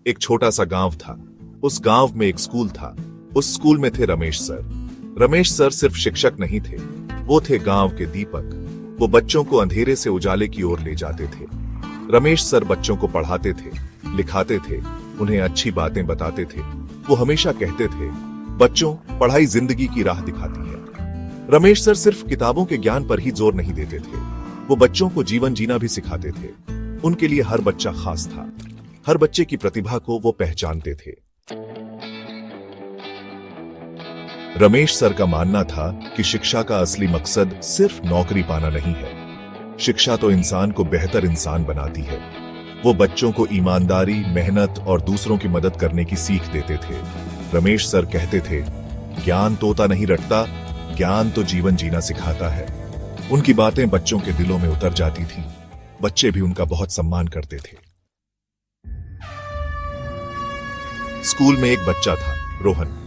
एक छोटा सा गांव था। उस गांव में एक स्कूल था। उस स्कूल में थे रमेश सर। रमेश सर सिर्फ शिक्षक नहीं थे, वो थे गांव के दीपक। वो बच्चों को अंधेरे से उजाले की ओर ले जाते थे। रमेश सर बच्चों को पढ़ाते थे, लिखाते थे, उन्हें अच्छी बातें बताते थे। वो हमेशा कहते थे, बच्चों, पढ़ाई जिंदगी की राह दिखाती है। रमेश सर सिर्फ किताबों के ज्ञान पर ही जोर नहीं देते थे, वो बच्चों को जीवन जीना भी सिखाते थे। उनके लिए हर बच्चा खास था। हर बच्चे की प्रतिभा को वो पहचानते थे। रमेश सर का मानना था कि शिक्षा का असली मकसद सिर्फ नौकरी पाना नहीं है। शिक्षा तो इंसान को बेहतर इंसान बनाती है। वो बच्चों को ईमानदारी, मेहनत और दूसरों की मदद करने की सीख देते थे। रमेश सर कहते थे, ज्ञान तोता नहीं रटता, ज्ञान तो जीवन जीना सिखाता है। उनकी बातें बच्चों के दिलों में उतर जाती थीं। बच्चे भी उनका बहुत सम्मान करते थे। स्कूल में एक बच्चा था, रोहन।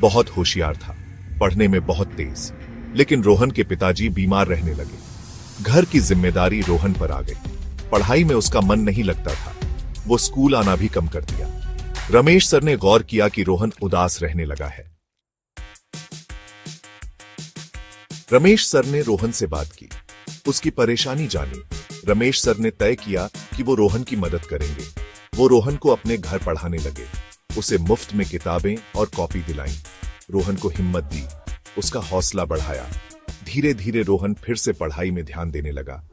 बहुत होशियार था, पढ़ने में बहुत तेज। लेकिन रोहन के पिताजी बीमार रहने लगे। घर की जिम्मेदारी रोहन पर आ गई। पढ़ाई में उसका मन नहीं लगता था। वो स्कूल आना भी कम कर दिया। रमेश सर ने गौर किया कि रोहन उदास रहने लगा है। रमेश सर ने रोहन से बात की, उसकी परेशानी जानी। रमेश सर ने तय किया कि वो रोहन की मदद करेंगे। वो रोहन को अपने घर पढ़ाने लगे। उसे मुफ्त में किताबें और कॉपी दिलाईं। रोहन को हिम्मत दी, उसका हौसला बढ़ाया। धीरे धीरे रोहन फिर से पढ़ाई में ध्यान देने लगा।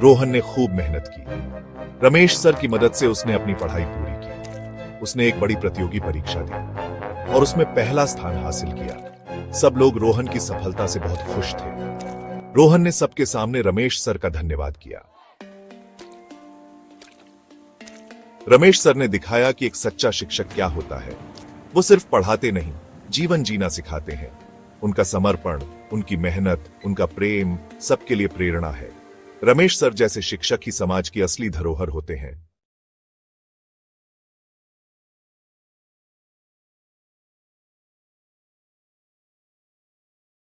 रोहन ने खूब मेहनत की। रमेश सर की मदद से उसने अपनी पढ़ाई पूरी की। उसने एक बड़ी प्रतियोगी परीक्षा दी और उसमें पहला स्थान हासिल किया। सब लोग रोहन की सफलता से बहुत खुश थे। रोहन ने सबके सामने रमेश सर का धन्यवाद किया। रमेश सर ने दिखाया कि एक सच्चा शिक्षक क्या होता है। वो सिर्फ पढ़ाते नहीं, जीवन जीना सिखाते हैं। उनका समर्पण, उनकी मेहनत, उनका प्रेम सबके लिए प्रेरणा है। रमेश सर जैसे शिक्षक ही समाज की असली धरोहर होते हैं।